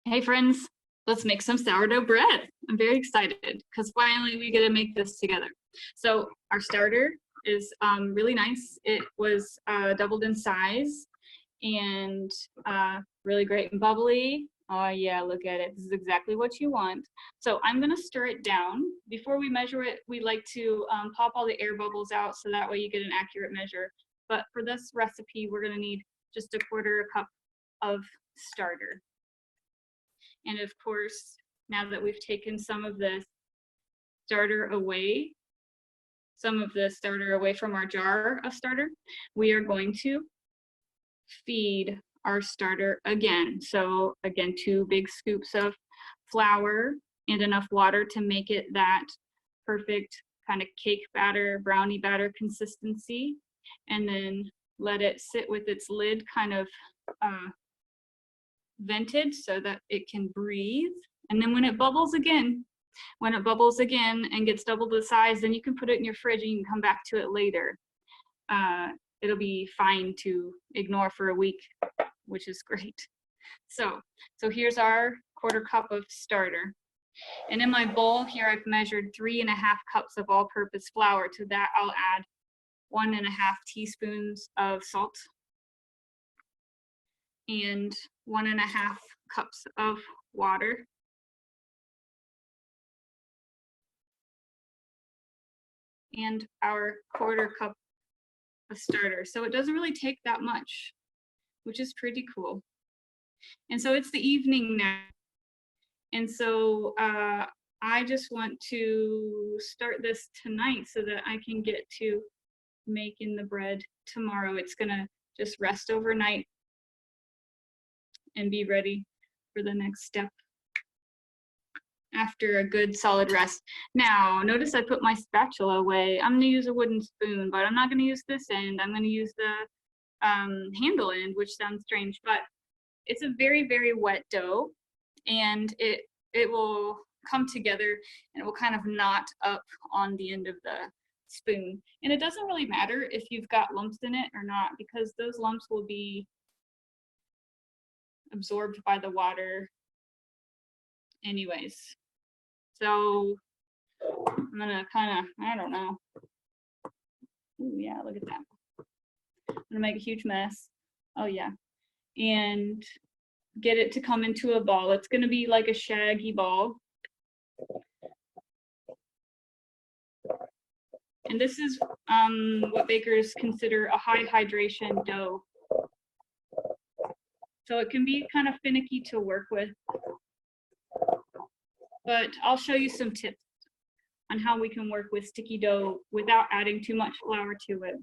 Hey friends, let's make some sourdough bread. I'm very excited because finally we get to make this together. So our starter is really nice. It was doubled in size and really great and bubbly. Oh yeah, look at it. This is exactly what you want. So I'm gonna stir it down. Before we measure it, we like to pop all the air bubbles out so that way you get an accurate measure. But for this recipe, we're gonna need just a quarter cup of starter. And of course, now that we've taken some of the starter away, from our jar of starter, we are going to feed our starter again. So again, 2 big scoops of flour and enough water to make it that perfect kind of cake batter, brownie batter consistency. And then let it sit with its lid kind of vented so that it can breathe. And then when it bubbles again and gets double the size, then you can put it in your fridge and you can come back to it later. It'll be fine to ignore for a week, which is great. So here's our quarter cup of starter. And in my bowl here, I've measured 3.5 cups of all-purpose flour. To that, I'll add 1.5 teaspoons of salt and 1.5 cups of water. And our quarter cup of starter. So it doesn't really take that much, which is pretty cool. And so it's the evening now. And so I just want to start this tonight so that I can get to making the bread tomorrow. It's gonna just rest overnight and be ready for the next step after a good solid rest. Now, notice I put my spatula away. I'm gonna use a wooden spoon, but I'm not gonna use this end. I'm gonna use the handle end, which sounds strange, but it's a very, very wet dough, and it will come together and it will kind of knot up on the end of the spoon. And it doesn't really matter if you've got lumps in it or not, because those lumps will be absorbed by the water anyways. So I'm gonna kind of, I don't know. Ooh, yeah, look at that. I'm gonna make a huge mess. Oh yeah. And get it to come into a ball. It's gonna be like a shaggy ball. And this is what bakers consider a high hydration dough. So it can be kind of finicky to work with. But I'll show you some tips on how we can work with sticky dough without adding too much flour to it.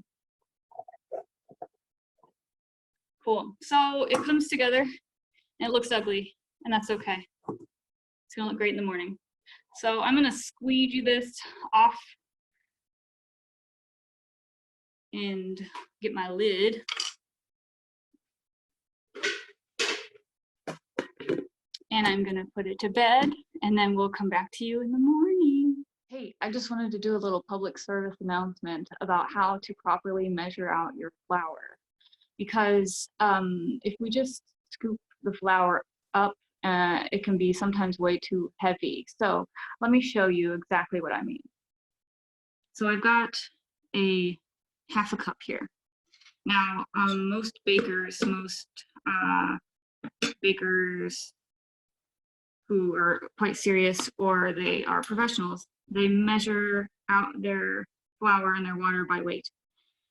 Cool. So it comes together and it looks ugly, and that's okay. It's gonna look great in the morning. So I'm gonna squeegee this off and get my lid. And I'm gonna put it to bed, and then we'll come back to you in the morning. Hey, I just wanted to do a little public service announcement about how to properly measure out your flour. Because if we just scoop the flour up, it can be sometimes way too heavy. So let me show you exactly what I mean. So I've got a 1/2 cup here. Now, most bakers who are quite serious, or they are professionals, they measure out their flour and their water by weight,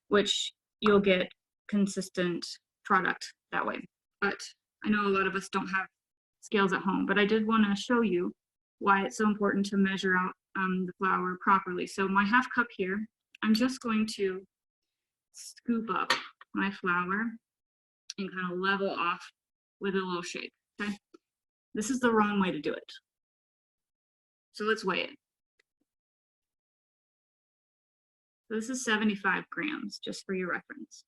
which you'll get consistent product that way. But I know a lot of us don't have scales at home, but I did want to show you why it's so important to measure out the flour properly. So my 1/2 cup here, I'm just going to scoop up my flour and kind of level off with a little shake, okay? This is the wrong way to do it. So let's weigh it. So this is 75 grams, just for your reference.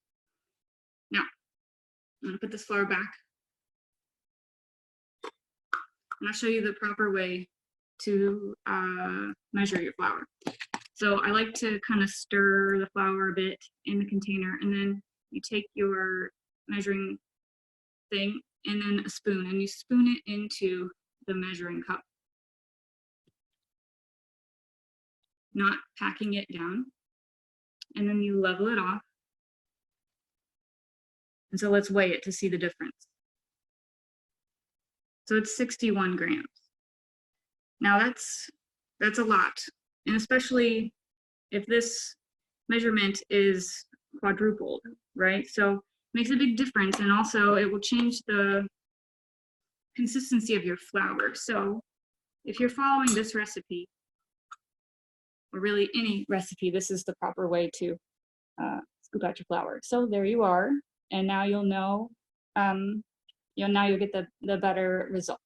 Now, I'm gonna put this flour back. And I'll show you the proper way to measure your flour. So I like to kind of stir the flour a bit in the container, and then you take your measuring thing and then a spoon, and you spoon it into the measuring cup, not packing it down. And then you level it off. And so let's weigh it to see the difference. So it's 61 grams. Now that's a lot, and especially if this measurement is quadrupled, right? So it makes a big difference, and also it will change the consistency of your flour. So if you're following this recipe, or really any recipe, this is the proper way to scoop out your flour. So there you are, and now you'll know, now you'll get the better result.